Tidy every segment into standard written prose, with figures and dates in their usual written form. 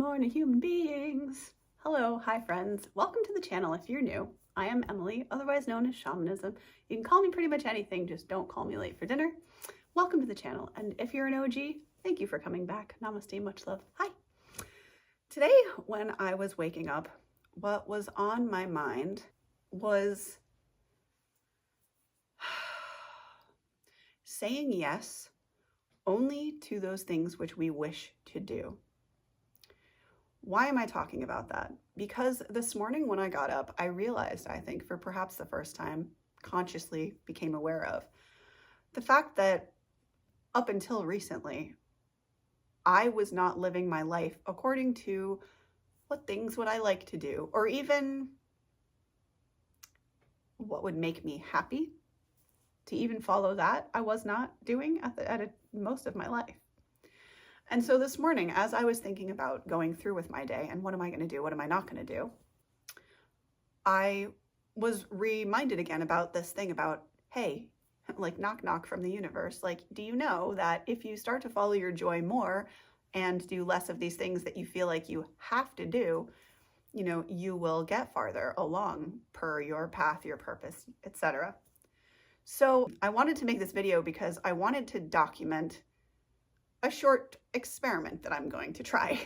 morning, human beings. Hello, hi friends. Welcome to the channel if you're new. I am Emily, otherwise known as Shamanism. You can call me pretty much anything, just don't call me late for dinner. Welcome to the channel, and if you're an OG, thank you for coming back. Namaste, much love. Hi. Today, when I was waking up, what was on my mind was saying yes only to those things which we wish to do. Why am I talking about that? Because this morning when I got up, I realized, I think for perhaps the first time, consciously became aware of the fact that up until recently, I was not living my life according to what things would I like to do, or even what would make me happy. To even follow that, I was not doing at most of my life. And so this morning, as I was thinking about going through with my day and what am I going to do, what am I not going to do, I was reminded again about this thing about, hey, like knock knock from the universe. Like, do you know that if you start to follow your joy more and do less of these things that you feel like you have to do, you know, you will get farther along per your path, your purpose, etc. So I wanted to make this video because I wanted to document a short experiment that I'm going to try.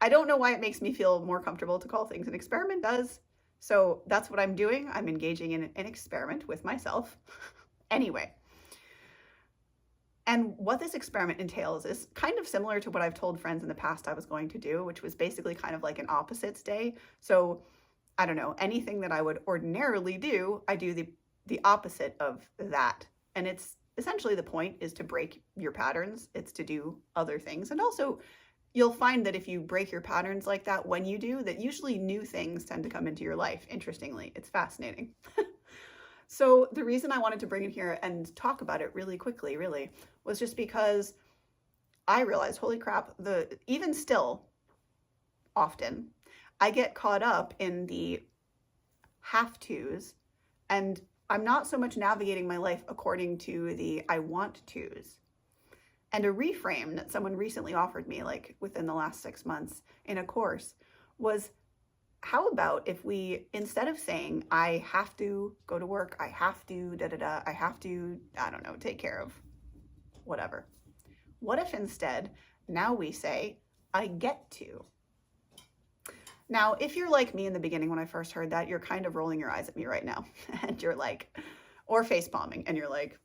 I don't know why it makes me feel more comfortable to call things an experiment does. So that's what I'm doing. I'm engaging in an experiment with myself. Anyway. And what this experiment entails is kind of similar to what I've told friends in the past I was going to do, which was basically kind of like an opposites day. So I don't know, anything that I would ordinarily do, I do the opposite of that. And it's essentially the point is to break your patterns. It's to do other things. And also you'll find that if you break your patterns like that, when you do, that usually new things tend to come into your life. Interestingly, it's fascinating. So the reason I wanted to bring it here and talk about it really quickly, really, was just because I realized, holy crap, even still, often, I get caught up in the have-tos, and I'm not so much navigating my life according to the I want to's. And a reframe that someone recently offered me, like within the last 6 months in a course, was how about if we, instead of saying, I have to go to work, I have to I have to, I don't know, take care of whatever. What if instead, now we say, I get to? Now, if you're like me in the beginning when I first heard that, you're kind of rolling your eyes at me right now. And you're like, or face palming, and you're like,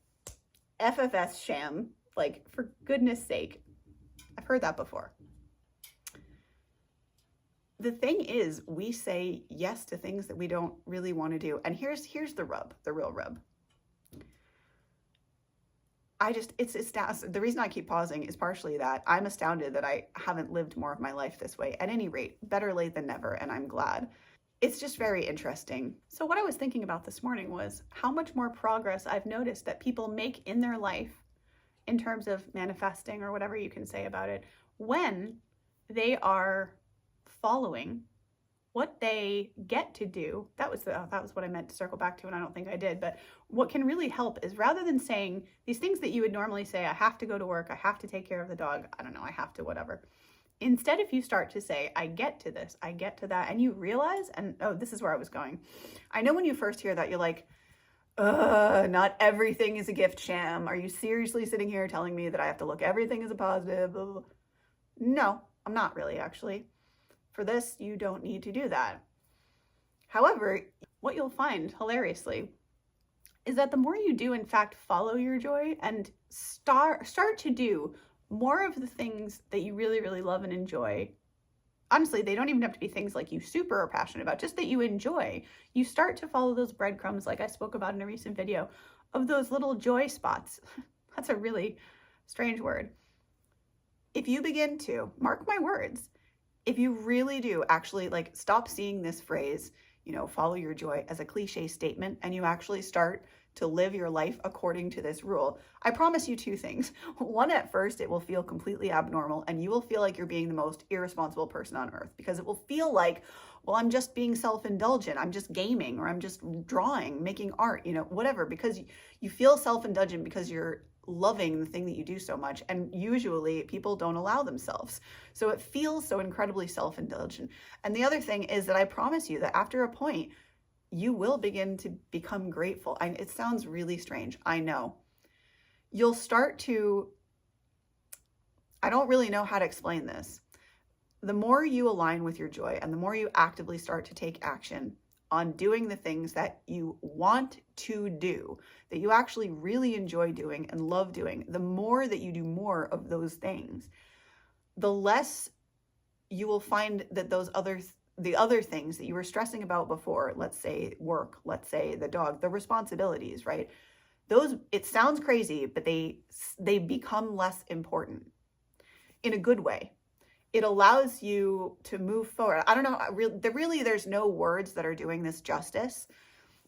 FFS sham, like, for goodness sake. I've heard that before. The thing is, we say yes to things that we don't really want to do. And here's the rub, the real rub. The reason I keep pausing is partially that I'm astounded that I haven't lived more of my life this way. At any rate, better late than never, and I'm glad. It's just very interesting. So what I was thinking about this morning was how much more progress I've noticed that people make in their life in terms of manifesting or whatever you can say about it, when they are following what they get to do. That was what I meant to circle back to, and I don't think I did. But what can really help is, rather than saying these things that you would normally say, I have to go to work, I have to take care of the dog, I don't know, I have to whatever. Instead, if you start to say, I get to this, I get to that, and you realize, and oh, this is where I was going. I know when you first hear that, you're like, not everything is a gift sham. Are you seriously sitting here telling me that I have to look everything as a positive? No, I'm not really, actually. For this, you don't need to do that. However, what you'll find, hilariously, is that the more you do, in fact, follow your joy and start to do more of the things that you really, really love and enjoy. Honestly, they don't even have to be things like you super are passionate about, just that you enjoy. You start to follow those breadcrumbs, like I spoke about in a recent video, of those little joy spots. That's a really strange word. If you begin to, mark my words, if you really do actually like stop seeing this phrase, you know, follow your joy as a cliche statement, and you actually start to live your life according to this rule, I promise you two things. One, at first, it will feel completely abnormal, and you will feel like you're being the most irresponsible person on earth, because it will feel like, well, I'm just being self-indulgent, I'm just gaming, or I'm just drawing, making art, you know, whatever, because you feel self-indulgent because you're loving the thing that you do so much. And usually people don't allow themselves. So it feels so incredibly self-indulgent. And the other thing is that I promise you that after a point, you will begin to become grateful. It sounds really strange, I know. You'll start to, I don't really know how to explain this. The more you align with your joy and the more you actively start to take action on doing the things that you want to do, that you actually really enjoy doing and love doing, the more that you do more of those things, the less you will find that the other things that you were stressing about before, let's say work, let's say the dog, the responsibilities, right? Those, it sounds crazy, but they become less important in a good way. It allows you to move forward. I don't know, really there's no words that are doing this justice.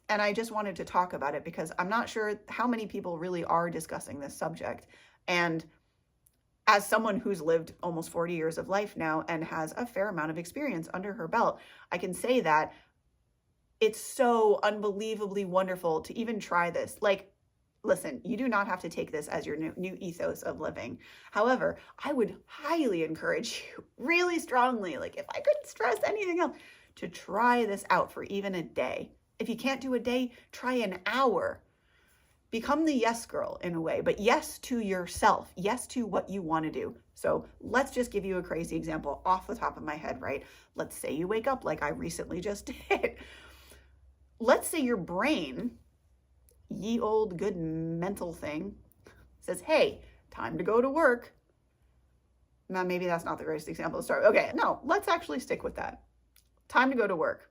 And I just wanted to talk about it because I'm not sure how many people really are discussing this subject. And as someone who's lived almost 40 years of life now and has a fair amount of experience under her belt, I can say that it's so unbelievably wonderful to even try this. Like, listen, you do not have to take this as your new ethos of living. However, I would highly encourage you really strongly, like if I couldn't stress anything else, to try this out for even a day. If you can't do a day, try an hour. Become the yes girl in a way, but yes to yourself, yes to what you want to do. So let's just give you a crazy example off the top of my head, right? Let's say you wake up like I recently just did. Let's say your brain, ye old good mental thing, says, hey, time to go to work. Now, maybe that's not the greatest example to start. Okay, no, let's actually stick with that. Time to go to work.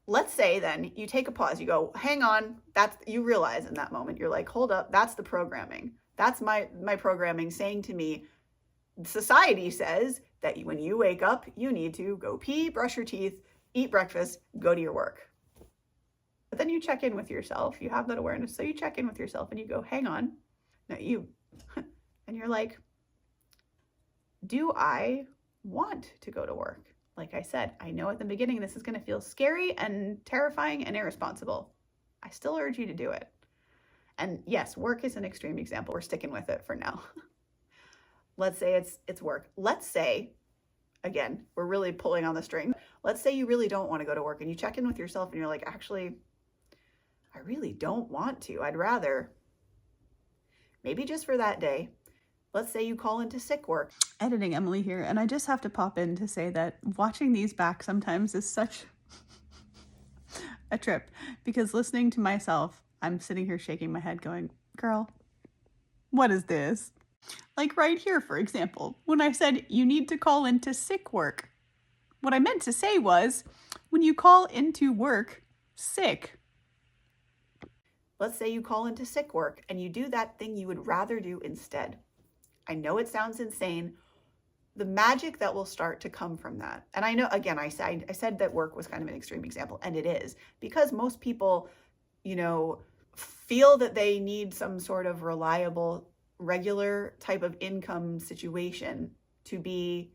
Let's say then you take a pause, you go, hang on, you realize in that moment, you're like, hold up, that's the programming. That's my programming saying to me, society says that when you wake up, you need to go pee, brush your teeth, eat breakfast, go to your work. But then you check in with yourself, you have that awareness. So you check in with yourself and you go, hang on, no, and you're like, do I want to go to work? Like I said, I know at the beginning this is going to feel scary and terrifying and irresponsible. I still urge you to do it. And yes, work is an extreme example. We're sticking with it for now. Let's say it's work. Let's say, again, we're really pulling on the string. Let's say you really don't want to go to work and you check in with yourself and you're like, actually, I really don't want to. I'd rather, maybe just for that day, let's say you call into sick work. Editing Emily here, and I just have to pop in to say that watching these back sometimes is such a trip, because listening to myself, I'm sitting here shaking my head going, girl, what is this? Like right here, for example, when I said you need to call into sick work, what I meant to say was when you call into work sick. Let's say you call into sick work and you do that thing you would rather do instead. I know it sounds insane. The magic that will start to come from that. And I know, again, I said that work was kind of an extreme example, and it is, because most people, feel that they need some sort of reliable, regular type of income situation to be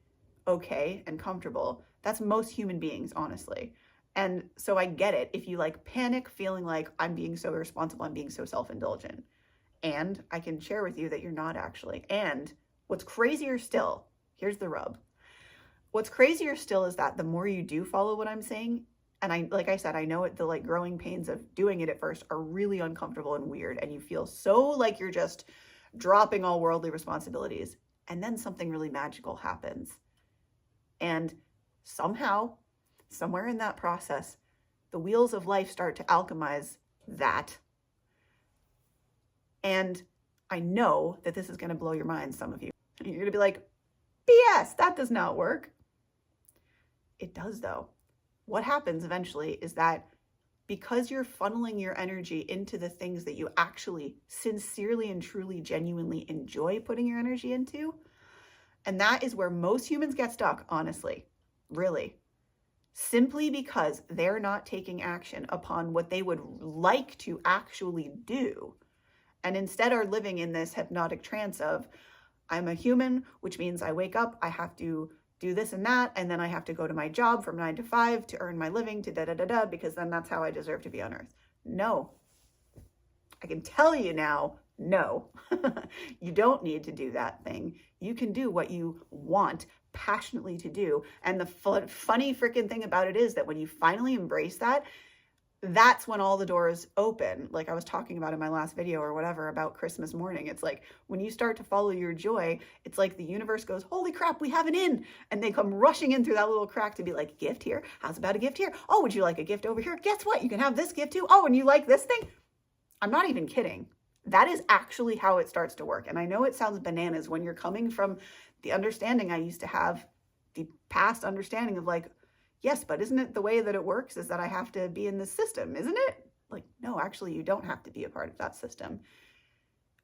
okay and comfortable. That's most human beings, honestly. And so I get it if you panic feeling like I'm being so irresponsible, I'm being so self-indulgent. And I can share with you that you're not actually. And what's crazier still, here's the rub. What's crazier still is that the more you do follow what I'm saying, and like I said, I know the growing pains of doing it at first are really uncomfortable and weird, and you feel so like you're just dropping all worldly responsibilities. And then something really magical happens. And somehow, somewhere in that process, the wheels of life start to alchemize that. And I know that this is going to blow your mind, some of you. You're going to be like, BS, that does not work. It does, though. What happens eventually is that because you're funneling your energy into the things that you actually sincerely and truly, genuinely enjoy putting your energy into, and that is where most humans get stuck, honestly, really, simply because they're not taking action upon what they would like to actually do. And instead are living in this hypnotic trance of, I'm a human, which means I wake up, I have to do this and that, and then I have to go to my job from 9 to 5 to earn my living, to da-da-da-da, because then that's how I deserve to be on earth. No. I can tell you now, No, you don't need to do that thing. You can do what you want passionately to do. And the funny freaking thing about it is that when you finally embrace that, that's when all the doors open. Like I was talking about in my last video or whatever about Christmas morning. It's like when you start to follow your joy, it's like the universe goes, holy crap, we have an in. And they come rushing in through that little crack to be like, gift here? How's about a gift here? Oh, would you like a gift over here? Guess what? You can have this gift too. Oh, and you like this thing? I'm not even kidding. That is actually how it starts to work. And I know it sounds bananas when you're coming from the understanding I used to have, the past understanding of like, yes, but isn't it the way that it works is that I have to be in this system, isn't it? Like, no, actually, you don't have to be a part of that system.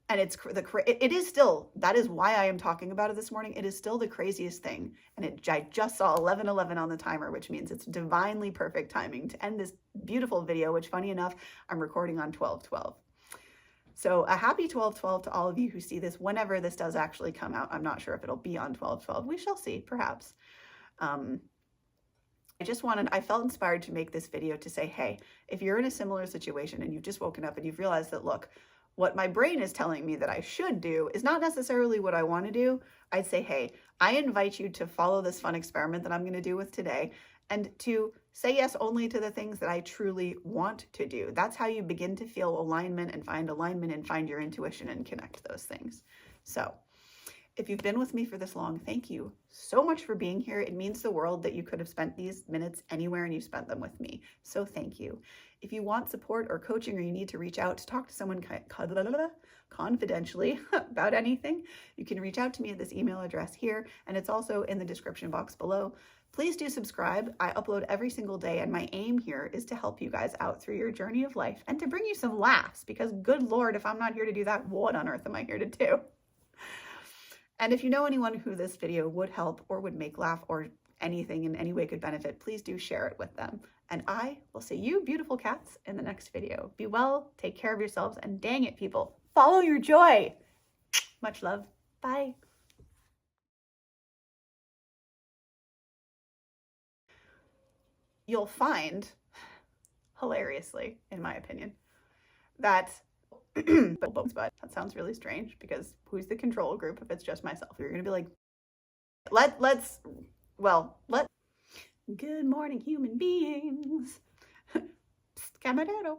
And it is still, that is why I am talking about it this morning. It is still the craziest thing. And I just saw 11:11 on the timer, which means it's divinely perfect timing to end this beautiful video, which funny enough, I'm recording on 12/12. So a happy 12/12 to all of you who see this whenever this does actually come out. I'm not sure if it'll be on 12/12. We shall see, perhaps. I felt inspired to make this video to say, hey, if you're in a similar situation and you've just woken up and you've realized that, look, what my brain is telling me that I should do is not necessarily what I want to do, I'd say, hey, I invite you to follow this fun experiment that I'm going to do with today and to say yes only to the things that I truly want to do. That's how you begin to feel alignment and find your intuition and connect those things. So if you've been with me for this long, thank you so much for being here. It means the world that you could have spent these minutes anywhere and you spent them with me. So thank you. If you want support or coaching or you need to reach out to talk to someone confidentially about anything, you can reach out to me at this email address here, and it's also in the description box below. Please do subscribe. I upload every single day, and my aim here is to help you guys out through your journey of life and to bring you some laughs, because good Lord, if I'm not here to do that, what on earth am I here to do? And if you know anyone who this video would help or would make laugh or anything in any way could benefit, please do share it with them. And I will see you beautiful cats in the next video. Be well, take care of yourselves, and dang it, people, follow your joy. Much love. Bye. You'll find, hilariously, in my opinion, that but that sounds really strange, because who's the control group if it's just myself? You're gonna be like, good morning, human beings. Camarero.